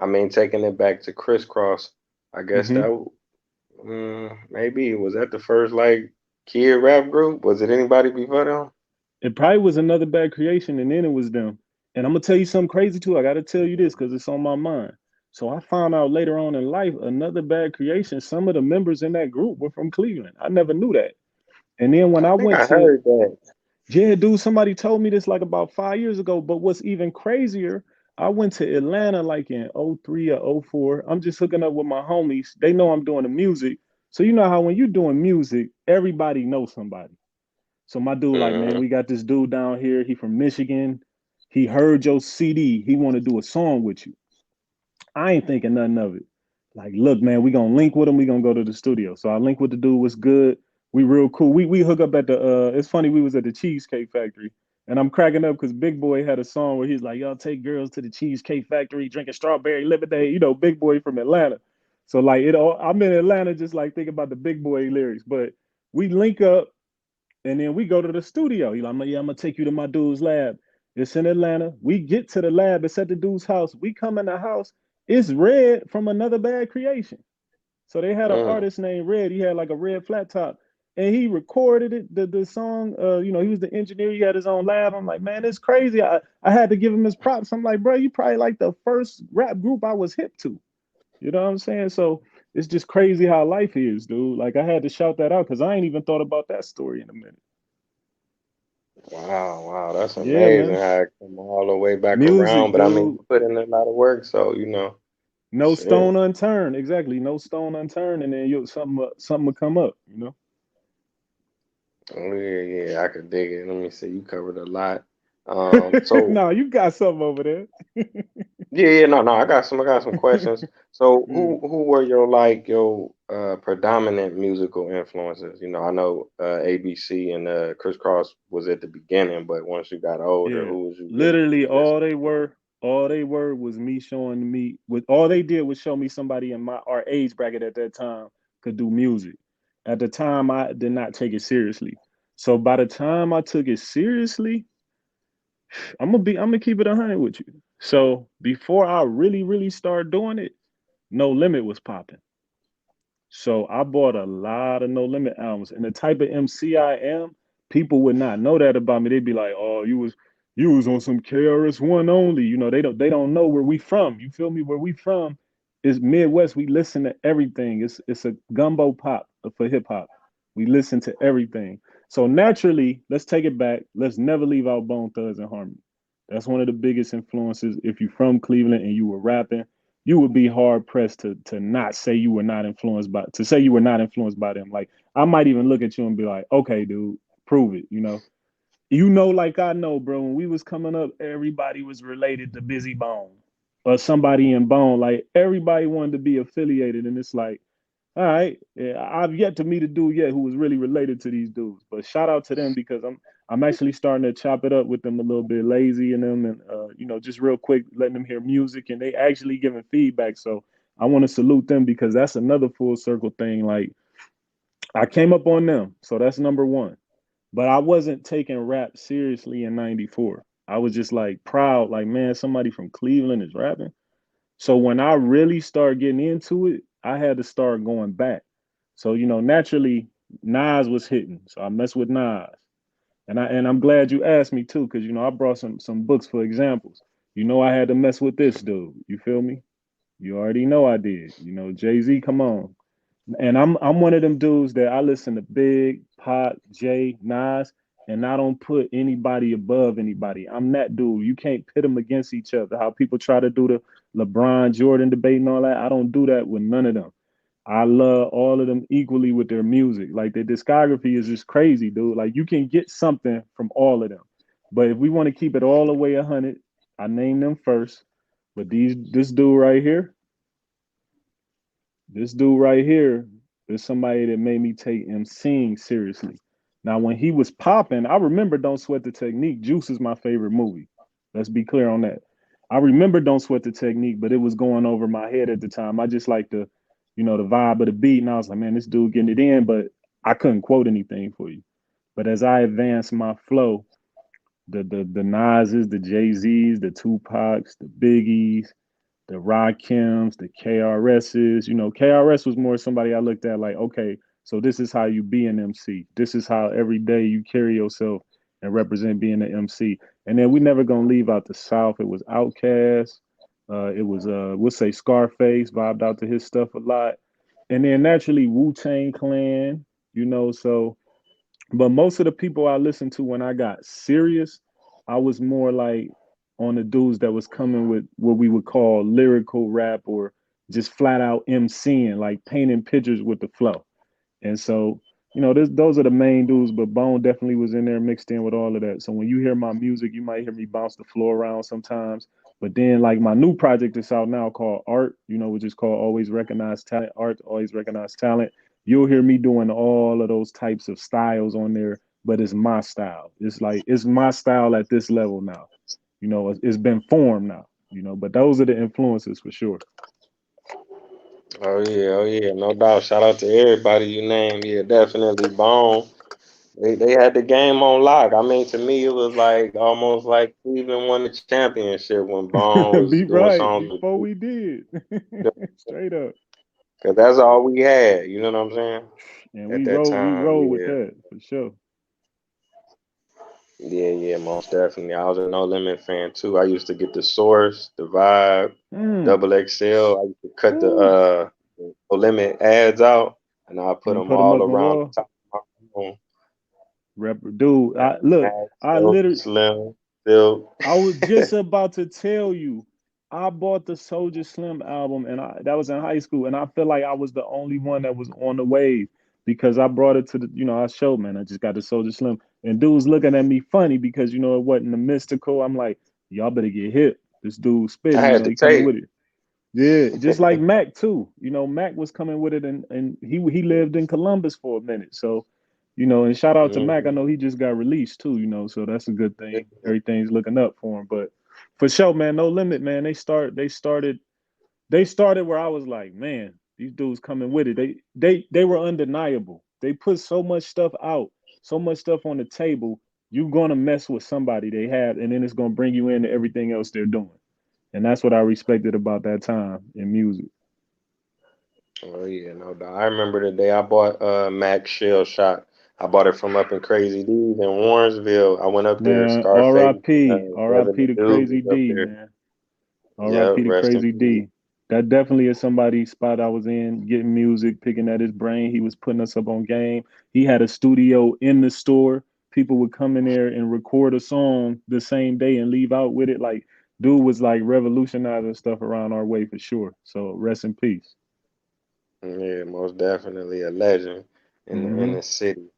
I mean, taking it back to Crisscross, I guess Hmm. maybe was that the first like kid rap group? Was it anybody before them? It probably was another bad creation, and then it was them. And I'm gonna tell you something crazy too. I gotta tell you this because it's on my mind. So I found out later on in life another bad creation. Some of the members in that group were from Cleveland. I never knew that. And then when I I think went I to, heard that. yeah, dude, somebody told me this like about 5 years ago. But what's even crazier, I went to Atlanta like in '03 or '04. I'm just hooking up with my homies. They know I'm doing the music. So you know how when you're doing music, everybody knows somebody. So my dude, like, man, Hmm. we got this dude down here. He from Michigan. He heard your CD. He want to do a song with you. I ain't thinking nothing of it. Like, look, man, we gonna link with him. We gonna go to the studio. So I link with the dude. Was good. We real cool. We hook up at the. It's funny. We was at the Cheesecake Factory, and I'm cracking up because Big Boy had a song where he's like, "Y'all take girls to the Cheesecake Factory, drinking strawberry lemonade." You know, Big Boy from Atlanta. So like, it all. I'm in Atlanta, just like thinking about the Big Boy lyrics. But we link up and then we go to the studio. He's like, yeah, I'm gonna take you to my dude's lab. It's in Atlanta. We get to the lab. It's at the dude's house. We come in the house. It's Red from Another Bad Creation. So they had an Mm. artist named Red. He had like a red flat top, and he recorded it. The song. He was the engineer. He had his own lab. I'm like, man, it's crazy. I had to give him his props. I'm like, bro, you probably like the first rap group I was hip to. You know what I'm saying? So it's just crazy how life is, dude. Like I had to shout that out because I ain't even thought about that story in a minute. Wow, wow, that's Yeah, amazing man. how it come all the way back around. Music, But I mean, dude. you put in a lot of work, so No shit. stone unturned. Exactly. No stone unturned, and then you something will come up. You know. Oh, yeah, yeah, I could dig it. Let me see. You covered a lot. So No, you got something over there. yeah, yeah, no, no, I got some questions. So Mm. who were your like your predominant musical influences? You know, I know ABC and Criss Cross was at the beginning, but once you got older, Yeah. who was you really Literally, listening to? all they were was me showing me. With all they did was show me somebody in my our age bracket at that time could do music. At the time, I did not take it seriously. So by the time I took it seriously, I'm gonna keep it 100 with you. So before I really started doing it, No Limit was popping. So I bought a lot of No Limit albums, and the type of MC I am, people would not know that about me. They'd be like, "Oh, you was on some KRS One only." You know, they don't know where we from. You feel me? Where we from is Midwest. We listen to everything. It's a gumbo pop for hip hop. We listen to everything. So naturally, let's take it back. Let's never leave out Bone Thugs and Harmony. That's one of the biggest influences. If you're from Cleveland and you were rapping, you would be hard pressed to not say you were not influenced by to say you were not influenced by them. Like I might even look at you and be like, okay, dude, prove it. You know, like I know, bro. When we was coming up, everybody was related to Busy Bone or somebody in Bone. Like everybody wanted to be affiliated, and it's like, all right, yeah, I've yet to meet a dude yet who was really related to these dudes. But shout out to them because I'm actually starting to chop it up with them a little bit, lazy and them, and just real quick letting them hear music, and they actually giving feedback. So I want to salute them because that's another full circle thing. Like I came up on them, so that's number one. But I wasn't taking rap seriously in '94. I was just like proud, like man, somebody from Cleveland is rapping. So when I really started getting into it, I had to start going back. So naturally, Nas was hitting. So I messed with Nas, and I'm glad you asked me too, because I brought some books for examples. I had to mess with this dude. You feel me? You already know I did. Jay Z, come on. And I'm one of them dudes that I listen to Big, Pac, Jay, Nas, and I don't put anybody above anybody. I'm that dude. You can't pit them against each other. How people try to do the LeBron Jordan debate and all that. I don't do that with none of them. I love all of them equally with their music. Like their discography is just crazy, dude. Like you can get something from all of them. But if we want to keep it all the way 100, I name them first. But this dude right here, this dude right here is somebody that made me take emceeing seriously. Now, when he was popping, I remember Don't Sweat the Technique. Juice is my favorite movie. Let's be clear on that. I remember Don't Sweat the Technique, but it was going over my head at the time. I just like the vibe of the beat, and I was like, man, this dude getting it in, but I couldn't quote anything for you. But as I advanced my flow, the Nas's, the Jay Z's, the Tupacs, the Biggies, the Rakims, the KRSs. You know, KRS was more somebody I looked at like, okay, so this is how you be an MC. This is how every day you carry yourself and represent being an MC. And then we never gonna leave out the South. It was Outkast. It was we'll say Scarface, vibed out to his stuff a lot. And then naturally Wu-Tang Clan, you know, so but most of the people I listened to when I got serious, I was more like on the dudes that was coming with what we would call lyrical rap or just flat out MCing, like painting pictures with the flow. And so, you know, those are the main dudes, but Bone definitely was in there mixed in with all of that. So when you hear my music, you might hear me bounce the floor around sometimes. But then, like my new project is out now called Art, you know, which is called Always Recognize Talent. Art, Always Recognize Talent. You'll hear me doing all of those types of styles on there, but it's my style. It's like it's my style at this level now. You know, it's been formed now. You know, but those are the influences for sure. Oh yeah, no doubt. Shout out to everybody you named. Yeah, definitely Bone. They had the game on lock. I mean, to me, it was like almost like Cleveland won the championship when Bone was Be doing right songs before with we did. Straight up. because that's all we had. You know what I'm saying? And At that we time, roll with yeah, that for sure. yeah, most definitely. I was a No Limit fan too. I used to get the Source, the Vibe, Mm. Double XL. I used to cut the Ooh. No Limit ads out, and I put And them put them all up on the around wall. the top of my phone. Dude, Uh, I look, Max, I Soulja literally Slim, Silk. I was just about to tell you, I bought the Soldier Slim album, and that was in high school, and I feel like I was the only one that was on the wave because I brought it to the, you know, I showed, man, I just got the Soldier Slim, and dudes looking at me funny because you know it wasn't the mystical. I'm like, y'all better get hip. This dude I spitting, you had know, the he coming tape. with it. Yeah, just like Mac too. You know, Mac was coming with it, and he lived in Columbus for a minute. So, you know, and shout out to Mac. I Mhm. know he just got released too. You know, so that's a good thing. Everything's looking up for him. But for sure, man, No Limit, man. They started where I was like, man, these dudes coming with it. They were undeniable. They put so much stuff out, so much stuff on the table. You're gonna mess with somebody they have, and then it's gonna bring you into everything else they're doing. And that's what I respected about that time in music. Oh yeah, no doubt. I remember the day I bought Mac Shell Shock. I bought it from up in Crazy D's in Warrensville. I went up there, Man, Scarface, R.I.P. Devin R.I.P. the to Dude Crazy was up D, there. man. Yep, R.I.P. to rest in Crazy peace. D. That definitely is somebody's spot I was in, getting music, picking at his brain. He was putting us up on game. He had a studio in the store. People would come in there and record a song the same day and leave out with it. Like, dude was like revolutionizing stuff around our way for sure. So rest in peace. Yeah, most definitely a legend in the Hmm. city.